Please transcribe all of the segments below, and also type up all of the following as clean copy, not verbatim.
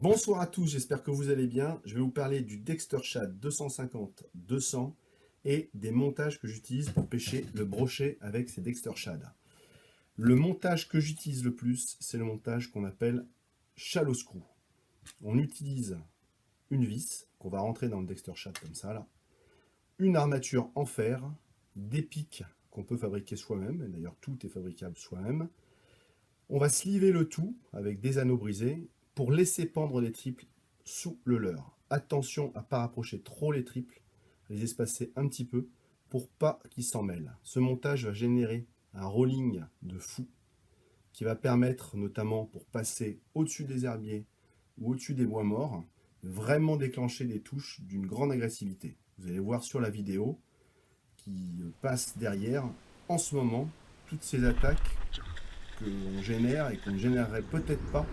Bonsoir à tous, j'espère que vous allez bien. Je vais vous parler du Dexter Shad 250-200 et des montages que j'utilise pour pêcher le brochet avec ces Dexter Shad. Le montage que j'utilise le plus, c'est le montage qu'on appelle shallow screw. On utilise une vis qu'on va rentrer dans le Dexter Shad comme ça, là, une armature en fer, des pics qu'on peut fabriquer soi-même, et d'ailleurs tout est fabricable soi-même. On va sliver le tout avec des anneaux brisés pour laisser pendre les triples sous le leurre. Attention à ne pas rapprocher trop les triples, à les espacer un petit peu pour pas qu'ils s'en mêlent. Ce montage va générer un rolling de fou qui va permettre, notamment pour passer au-dessus des herbiers ou au-dessus des bois morts, de vraiment déclencher des touches d'une grande agressivité. Vous allez voir sur la vidéo qui passe derrière, en ce moment, toutes ces attaques qu'on génère et qu'on ne générerait peut-être pas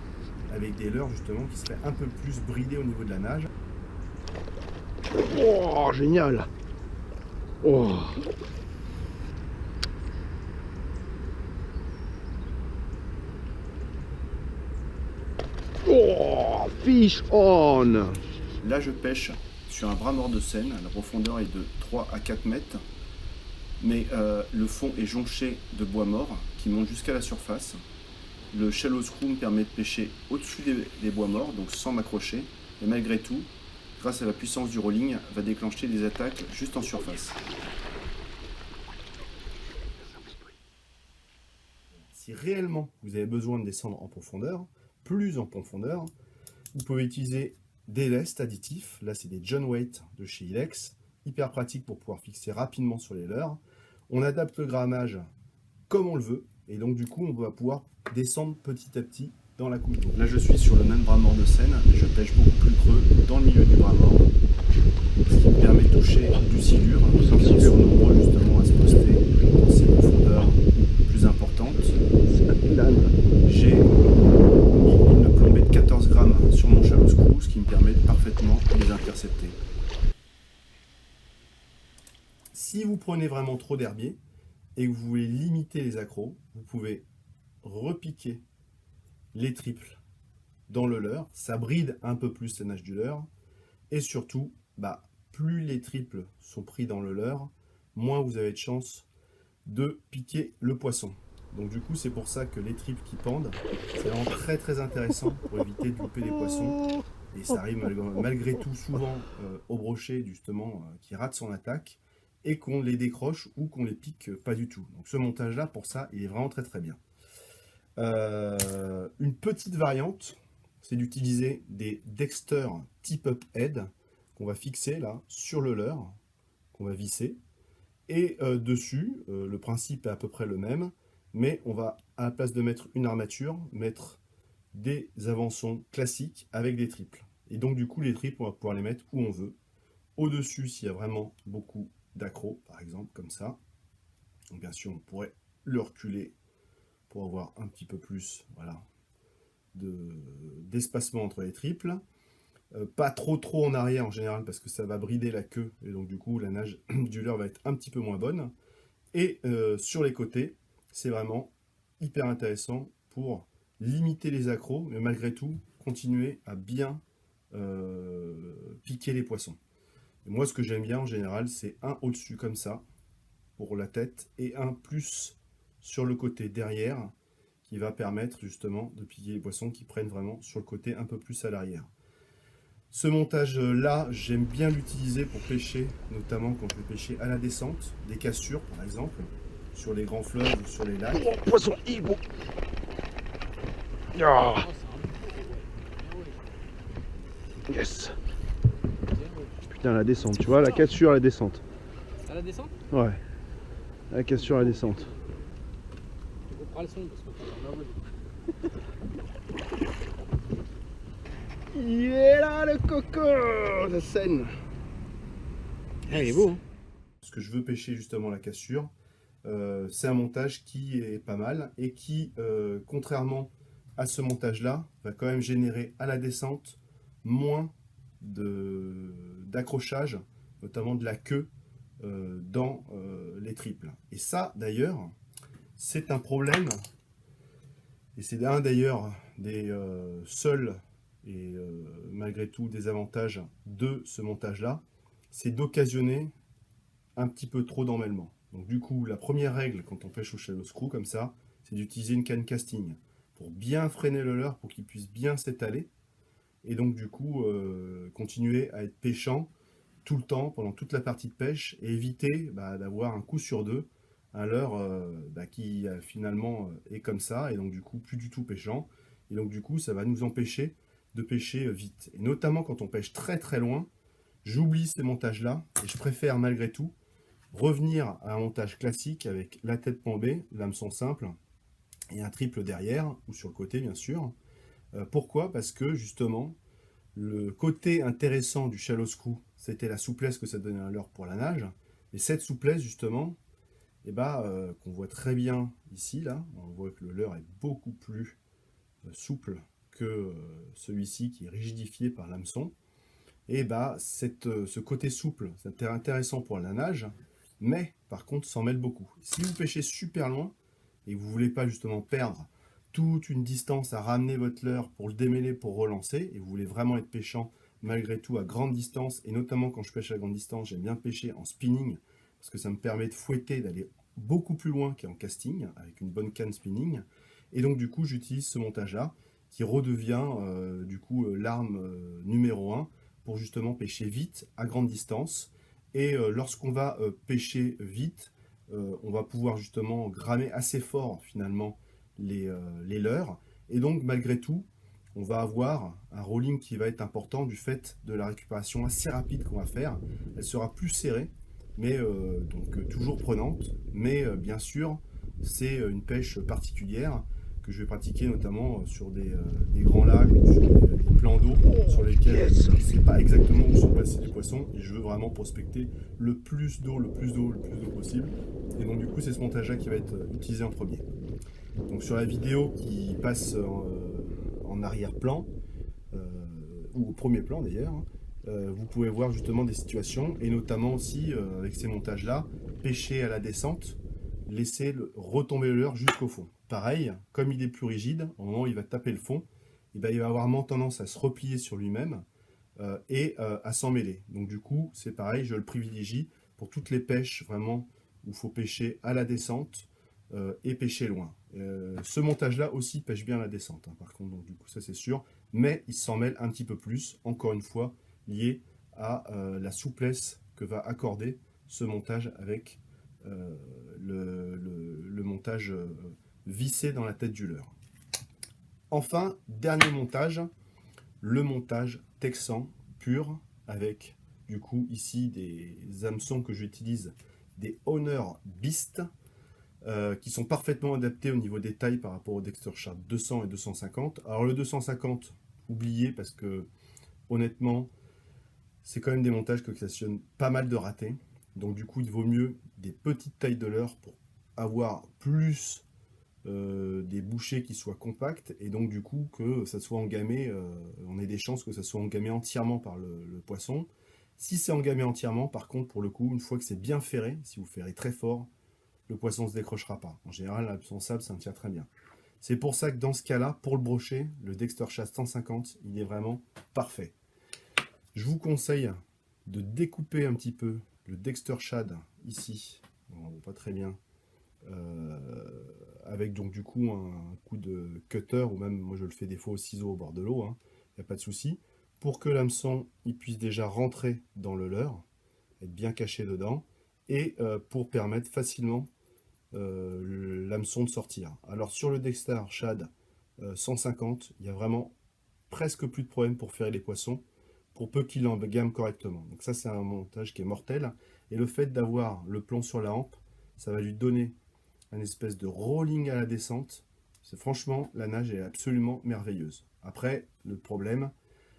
avec des leurres justement qui seraient un peu plus bridés au niveau de la nage. Oh, génial! Oh. Oh, fish on! Là je pêche sur un bras mort de Seine, la profondeur est de 3 à 4 mètres, mais le fond est jonché de bois mort qui monte jusqu'à la surface. Le shallow screw me permet de pêcher au-dessus des bois morts, donc sans m'accrocher, et malgré tout, grâce à la puissance du rolling, va déclencher des attaques juste en surface. Si réellement vous avez besoin de descendre en profondeur, plus en profondeur, vous pouvez utiliser des lestes additifs. Là, c'est des John Waite de chez Ilex, hyper pratique pour pouvoir fixer rapidement sur les leurres. On adapte le grammage comme on le veut, et donc du coup, on va pouvoir descendre petit à petit dans la coupe d'eau. Là, je suis sur le même bras mort de Seine, mais je pêche beaucoup plus creux dans le milieu du bras mort, ce qui me permet de toucher du silure, qui sont nombreux justement à se poster dans ces profondeurs plus importantes. J'ai mis une plombée de 14 grammes sur mon shallow screw, ce qui me permet de parfaitement les intercepter. Si vous prenez vraiment trop d'herbier et que vous voulez limiter les accros, vous pouvez repiquer les triples dans le leurre, ça bride un peu plus la nage du leurre, et surtout, plus les triples sont pris dans le leurre, moins vous avez de chance de piquer le poisson. Donc du coup, c'est pour ça que les triples qui pendent, c'est vraiment très très intéressant pour éviter de louper des poissons. Et ça arrive malgré tout souvent au brochet justement qui rate son attaque et qu'on les décroche ou qu'on les pique pas du tout. Donc ce montage là, pour ça, il est vraiment très très bien. Une petite variante, c'est d'utiliser des Dexter tip-up head qu'on va fixer là sur le leurre, qu'on va visser. Et dessus, le principe est à peu près le même, mais on va, à la place de mettre une armature, mettre des avançons classiques avec des triples. Et donc du coup, les triples, on va pouvoir les mettre où on veut. Au-dessus, s'il y a vraiment beaucoup d'accros, par exemple, comme ça. Donc bien sûr, on pourrait le reculer pour avoir un petit peu plus d'espacement entre les triples. Pas trop en arrière en général parce que ça va brider la queue et donc du coup la nage du leurre va être un petit peu moins bonne. Et sur les côtés, c'est vraiment hyper intéressant pour limiter les accros, mais malgré tout continuer à bien piquer les poissons. Et moi, ce que j'aime bien en général, c'est un au-dessus comme ça pour la tête et un plus sur le côté derrière qui va permettre justement de piquer les poissons qui prennent vraiment sur le côté un peu plus à l'arrière. Ce montage-là, j'aime bien l'utiliser pour pêcher, notamment quand je vais pêcher à la descente, des cassures par exemple, sur les grands fleuves ou sur les lacs. Oh, poisson hibou! Ah. Yes! Putain, la descente, tu vois, la cassure à la descente. À la descente? Ouais. La cassure à la descente. Tu couperas le son parce que Il est là le coco de Seine. Ah, il est beau, hein. Ce que je veux pêcher justement la cassure, c'est un montage qui est pas mal et qui, contrairement à ce montage-là, va quand même générer à la descente moins d'accrochage, notamment de la queue dans les triples. Et ça, d'ailleurs, c'est un problème, et c'est un d'ailleurs des seuls et malgré tout des avantages de ce montage-là, c'est d'occasionner un petit peu trop d'emmêlement. Donc du coup, la première règle quand on pêche au shallow screw comme ça, c'est d'utiliser une canne casting pour bien freiner le leurre, pour qu'il puisse bien s'étaler, et donc du coup, continuer à être pêchant tout le temps, pendant toute la partie de pêche, et éviter d'avoir un coup sur deux, un leurre qui finalement est comme ça, et donc du coup plus du tout pêchant, et donc du coup ça va nous empêcher de pêcher vite. Et notamment quand on pêche très très loin, j'oublie ces montages-là, et je préfère malgré tout revenir à un montage classique avec la tête plombée, l'hameçon simple, et un triple derrière, ou sur le côté bien sûr. Pourquoi? Parce que justement, le côté intéressant du shallow screw, c'était la souplesse que ça donnait à leurre pour la nage. Et cette souplesse, justement, qu'on voit très bien ici, là, on voit que le leurre est beaucoup plus souple que celui-ci qui est rigidifié par l'hameçon. Et ce côté souple, c'est intéressant pour la nage, mais par contre, s'en mêle beaucoup. Si vous pêchez super loin et que vous ne voulez pas justement perdre toute une distance à ramener votre leurre pour le démêler, pour relancer, et vous voulez vraiment être pêchant malgré tout à grande distance, et notamment quand je pêche à grande distance, j'aime bien pêcher en spinning, parce que ça me permet de fouetter, d'aller beaucoup plus loin qu'en casting, avec une bonne canne spinning, et donc du coup j'utilise ce montage-là, qui redevient l'arme numéro 1, pour justement pêcher vite, à grande distance, et lorsqu'on va pêcher vite, on va pouvoir justement grammer assez fort finalement les leurres, et donc malgré tout on va avoir un rolling qui va être important du fait de la récupération assez rapide qu'on va faire. Elle sera plus serrée, mais toujours prenante, mais bien sûr c'est une pêche particulière que je vais pratiquer notamment sur des grands lacs ou sur des plans d'eau sur lesquels je ne sais pas exactement où sont passés les poissons, et je veux vraiment prospecter le plus d'eau possible, et donc du coup c'est ce montage là qui va être utilisé en premier. Donc sur la vidéo qui passe en arrière-plan, ou au premier plan d'ailleurs, vous pouvez voir justement des situations, et notamment aussi avec ces montages-là, pêcher à la descente, laisser retomber le leurre jusqu'au fond. Pareil, comme il est plus rigide, au moment où il va taper le fond, il va avoir moins tendance à se replier sur lui-même et à s'en mêler. Donc du coup, c'est pareil, je le privilégie pour toutes les pêches vraiment où il faut pêcher à la descente, et pêcher loin. Ce montage-là aussi pêche bien la descente, hein, par contre, donc du coup ça c'est sûr, mais il s'en mêle un petit peu plus, encore une fois, lié à la souplesse que va accorder ce montage avec le montage vissé dans la tête du leurre. Enfin, dernier montage, le montage texan pur, avec du coup ici des hameçons que j'utilise, des Honor Beast, qui sont parfaitement adaptés au niveau des tailles par rapport au Dexter Sharp 200 et 250. Alors le 250, oubliez, parce que honnêtement, c'est quand même des montages qui occasionnent pas mal de ratés. Donc du coup, il vaut mieux des petites tailles de leurre pour avoir plus des bouchées qui soient compactes, et donc du coup que ça soit engamé, on ait des chances que ça soit engamé entièrement par le poisson. Si c'est engamé entièrement, par contre, pour le coup, une fois que c'est bien ferré, si vous ferrez très fort, le poisson ne se décrochera pas. En général, l'hameçon sable, ça tient très bien. C'est pour ça que dans ce cas-là, pour le brochet, le Dexter Shad 150, il est vraiment parfait. Je vous conseille de découper un petit peu le Dexter Shad ici, on ne voit pas très bien, avec donc du coup un coup de cutter, ou même moi je le fais des fois au ciseau au bord de l'eau, hein, il n'y a pas de souci, pour que l'hameçon il puisse déjà rentrer dans le leurre, être bien caché dedans, et pour permettre facilement l'hameçon de sortir. Alors sur le Dexter Shad 150, il y a vraiment presque plus de problème pour faire les poissons, pour peu qu'il engame correctement. Donc ça c'est un montage qui est mortel, et le fait d'avoir le plomb sur la hampe, ça va lui donner un espèce de rolling à la descente. C'est franchement, la nage est absolument merveilleuse. Après, le problème,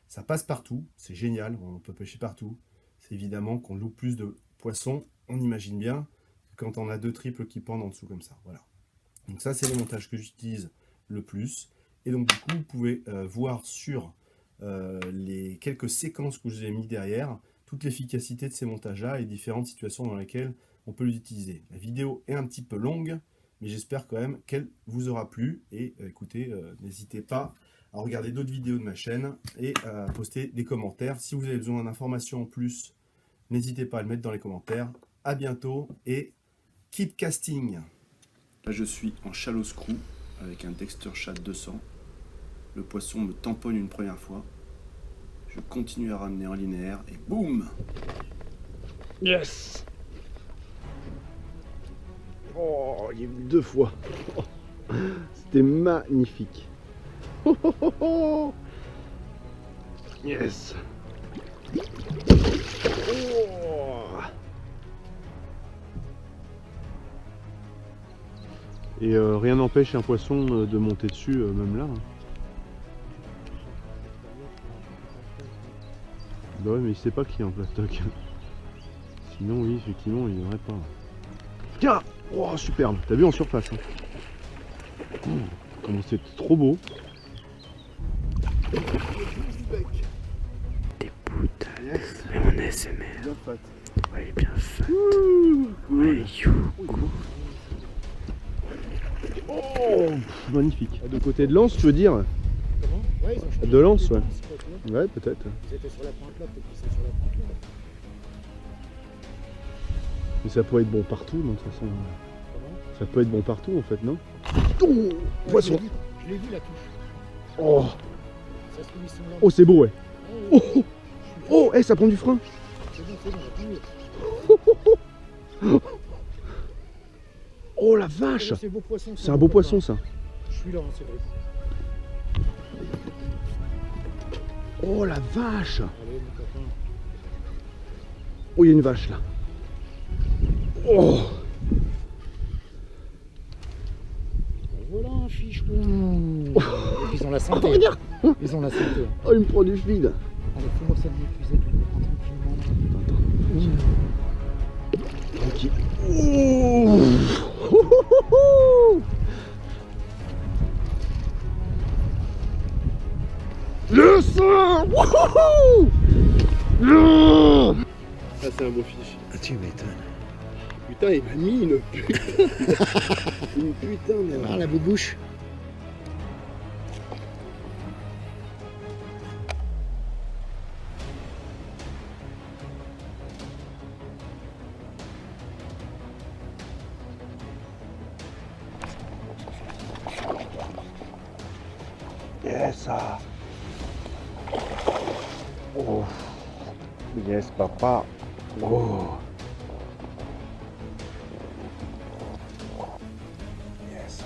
ça passe partout, c'est génial, on peut pêcher partout. C'est évidemment qu'on loupe plus de poissons, on imagine bien, quand on a deux triples qui pendent en dessous comme ça. Voilà. Donc ça, c'est le montage que j'utilise le plus. Et donc du coup, vous pouvez voir sur les quelques séquences que je vous ai mis derrière, toute l'efficacité de ces montages-là et différentes situations dans lesquelles on peut l'utiliser. La vidéo est un petit peu longue, mais j'espère quand même qu'elle vous aura plu. Et écoutez, n'hésitez pas à regarder d'autres vidéos de ma chaîne et à poster des commentaires. Si vous avez besoin d'informations en plus, n'hésitez pas à le mettre dans les commentaires. À bientôt et keep casting. Là je suis en shallow screw avec un Dexter Shad 200. Le poisson me tamponne une première fois. Je continue à ramener en linéaire et boum! Yes. Oh, il est venu 2 fois. C'était magnifique. Yes. Oh. Et rien n'empêche un poisson de monter dessus, même là. Bah ouais, mais il sait pas qu'il y a un plastoc. Sinon, oui, effectivement, il n'aurait pas. Tiens! Oh, superbe! T'as vu en surface, hein. Oh, comment c'est trop beau! Des boutades, Yes. même en ASMR. Bien fat. Ouais, il est bien fat. Cool. Ouais, youhou. Oh, magnifique. De côté de Lens, tu veux dire? Comment? Ouais, ils ont changé De Lens, de ouais. lance, quoi, tu vois. Ouais, peut-être. Ils étaient sur la pointe là, peut-être qu'ils sont sur la pointe là. Mais ça pourrait être bon partout, non, de toute façon. Comment? Ça peut être bon partout, en fait, non? Oh, Ouais, poisson! je l'ai vu la touche. Oh, Ça se trouve, ils sont là. oh c'est beau, ouais. Ouais, Oh, oh, oh, hey, ça prend du frein. c'est bon, attends. Oh la vache! C'est un beau poisson. C'est un beau poisson, ça. Je suis là, hein, c'est vrai. Oh la vache! Allez, mon copain. Oh, il y a une vache, là. Oh! Voilà un fiche. Ils ont la santé. Regarde! Ils ont la santé. Oh, il me prend du feed. Allez, fais-moi ça de m'épuiser tranquillement. Tranquille. Oh! Le sang! Wouhou! Ah, c'est un beau fiche. Ah, tu m'étonnes. Putain, il m'a mis une putain. Une putain de. Ah, la boubouche. Yes, ah. Oh. Yes, papa. Oh. Yes.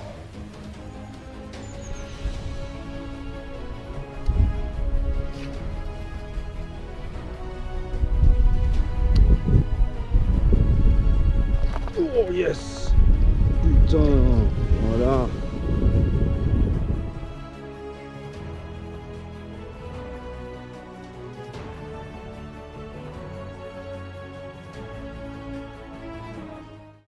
Oh, yes. Putain.